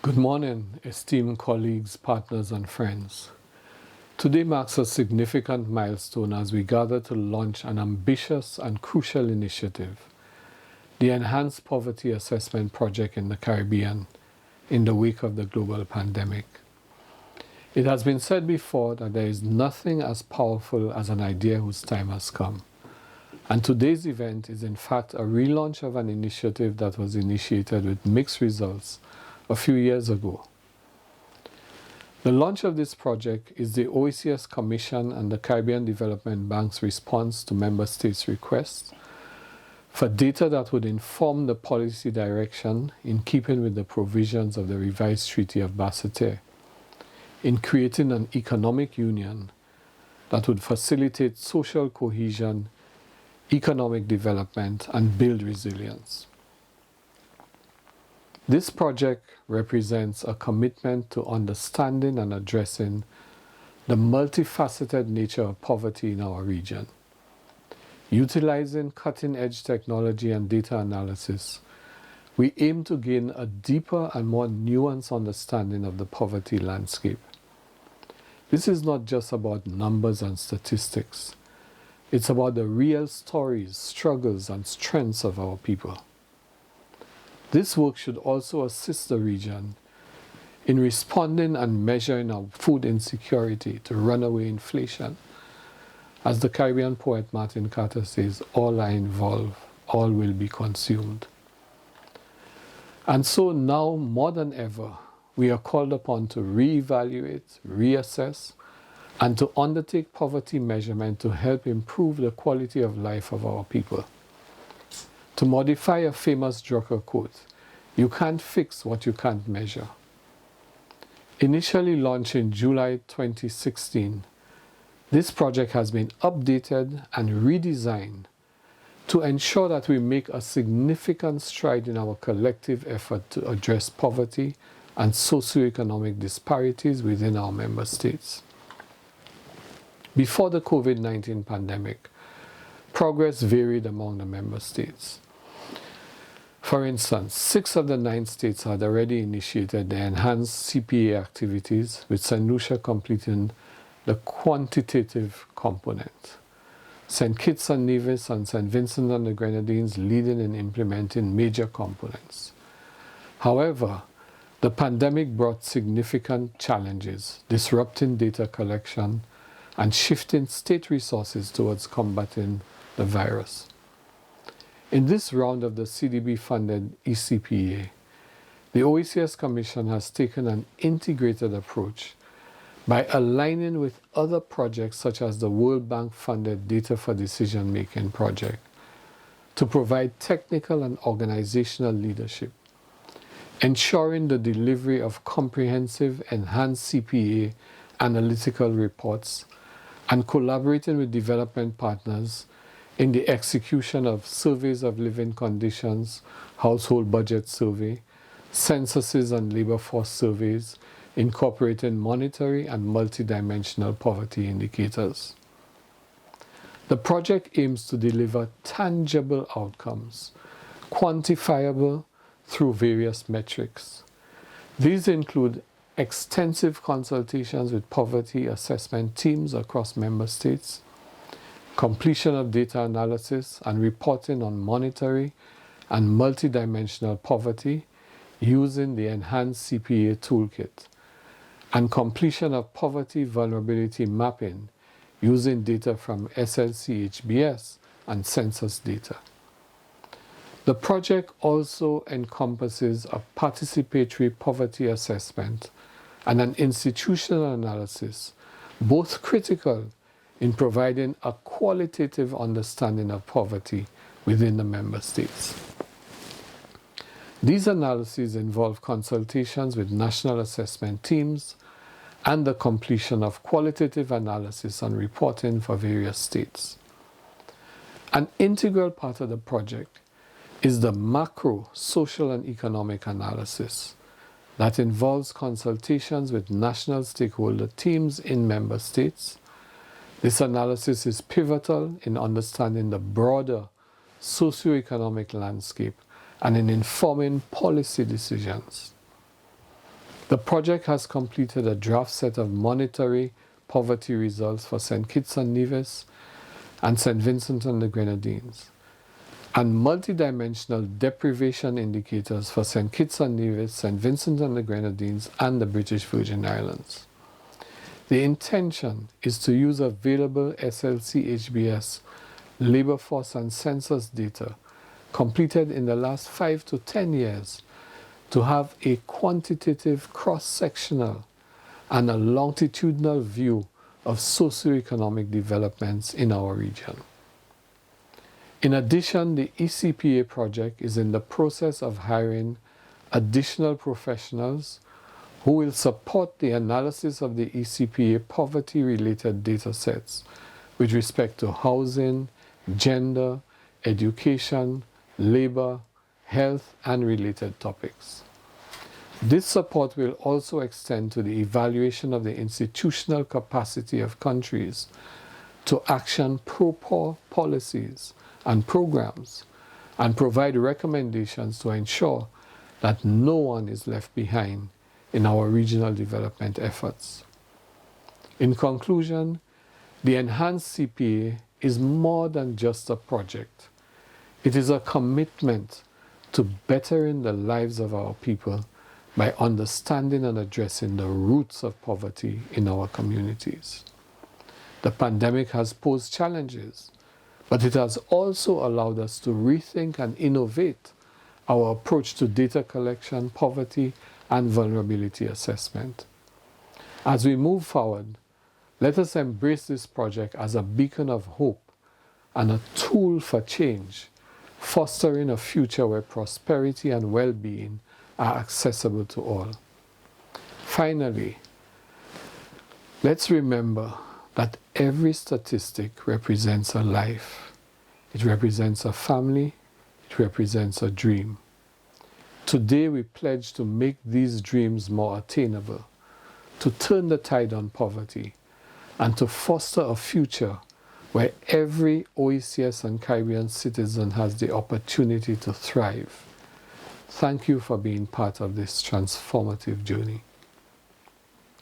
Good morning, esteemed colleagues, partners, and friends. Today marks a significant milestone as we gather to launch an ambitious and crucial initiative, the Enhanced Poverty Assessment Project in the Caribbean, in the wake of the global pandemic. It has been said before that there is nothing as powerful as an idea whose time has come. And today's event is in fact a relaunch of an initiative that was initiated with mixed results a few years ago. The launch of this project is the OECS Commission and the Caribbean Development Bank's response to member states' requests for data that would inform the policy direction in keeping with the provisions of the revised Treaty of Basseterre in creating an economic union that would facilitate social cohesion, economic development, and build resilience. This project represents a commitment to understanding and addressing the multifaceted nature of poverty in our region. Utilizing cutting-edge technology and data analysis, we aim to gain a deeper and more nuanced understanding of the poverty landscape. This is not just about numbers and statistics. It's about the real stories, struggles, and strengths of our people. This work should also assist the region in responding and measuring our food insecurity to runaway inflation. As the Caribbean poet Martin Carter says, all are involved, all will be consumed. And so now more than ever, we are called upon to reevaluate, reassess, and to undertake poverty measurement to help improve the quality of life of our people. To modify a famous Drucker quote, you can't fix what you can't measure. Initially launched in July 2016, this project has been updated and redesigned to ensure that we make a significant stride in our collective effort to address poverty and socioeconomic disparities within our member states. Before the COVID-19 pandemic, progress varied among the member states. For instance, 6 of the 9 states had already initiated the enhanced CPA activities, with St. Lucia completing the quantitative component. St. Kitts and Nevis and St. Vincent and the Grenadines leading in implementing major components. However, the pandemic brought significant challenges, disrupting data collection and shifting state resources towards combating the virus. In this round of the CDB-funded ECPA, the OECS Commission has taken an integrated approach by aligning with other projects such as the World Bank-funded Data for Decision-Making project to provide technical and organizational leadership, ensuring the delivery of comprehensive enhanced CPA analytical reports, and collaborating with development partners in the execution of surveys of living conditions, household budget survey, censuses and labor force surveys, incorporating monetary and multidimensional poverty indicators. The project aims to deliver tangible outcomes, quantifiable through various metrics. These include extensive consultations with poverty assessment teams across member states, completion of data analysis and reporting on monetary and multidimensional poverty using the enhanced CPA toolkit, and completion of poverty vulnerability mapping using data from SLCHBS and census data. The project also encompasses a participatory poverty assessment and an institutional analysis, both critical in providing a qualitative understanding of poverty within the member states. These analyses involve consultations with national assessment teams and the completion of qualitative analysis and reporting for various states. An integral part of the project is the macro social and economic analysis that involves consultations with national stakeholder teams in member states. This analysis is pivotal in understanding the broader socioeconomic landscape and in informing policy decisions. The project has completed a draft set of monetary poverty results for St. Kitts and Nevis and St. Vincent and the Grenadines, and multidimensional deprivation indicators for St. Kitts and Nevis, St. Vincent and the Grenadines, and the British Virgin Islands. The intention is to use available SLC-HBS labor force and census data completed in the last 5 to 10 years to have a quantitative cross-sectional and a longitudinal view of socioeconomic developments in our region. In addition, the ECPA project is in the process of hiring additional professionals who will support the analysis of the ECPA poverty-related data sets with respect to housing, gender, education, labor, health, and related topics. This support will also extend to the evaluation of the institutional capacity of countries to action pro-poor policies and programs and provide recommendations to ensure that no one is left behind in our regional development efforts. In conclusion, the Enhanced CPA is more than just a project. It is a commitment to bettering the lives of our people by understanding and addressing the roots of poverty in our communities. The pandemic has posed challenges, but it has also allowed us to rethink and innovate our approach to data collection, poverty, and vulnerability assessment. As we move forward, let us embrace this project as a beacon of hope and a tool for change, fostering a future where prosperity and well-being are accessible to all. Finally, let's remember that every statistic represents a life. It represents a family. It represents a dream. Today we pledge to make these dreams more attainable, to turn the tide on poverty, and to foster a future where every OECS and Caribbean citizen has the opportunity to thrive. Thank you for being part of this transformative journey.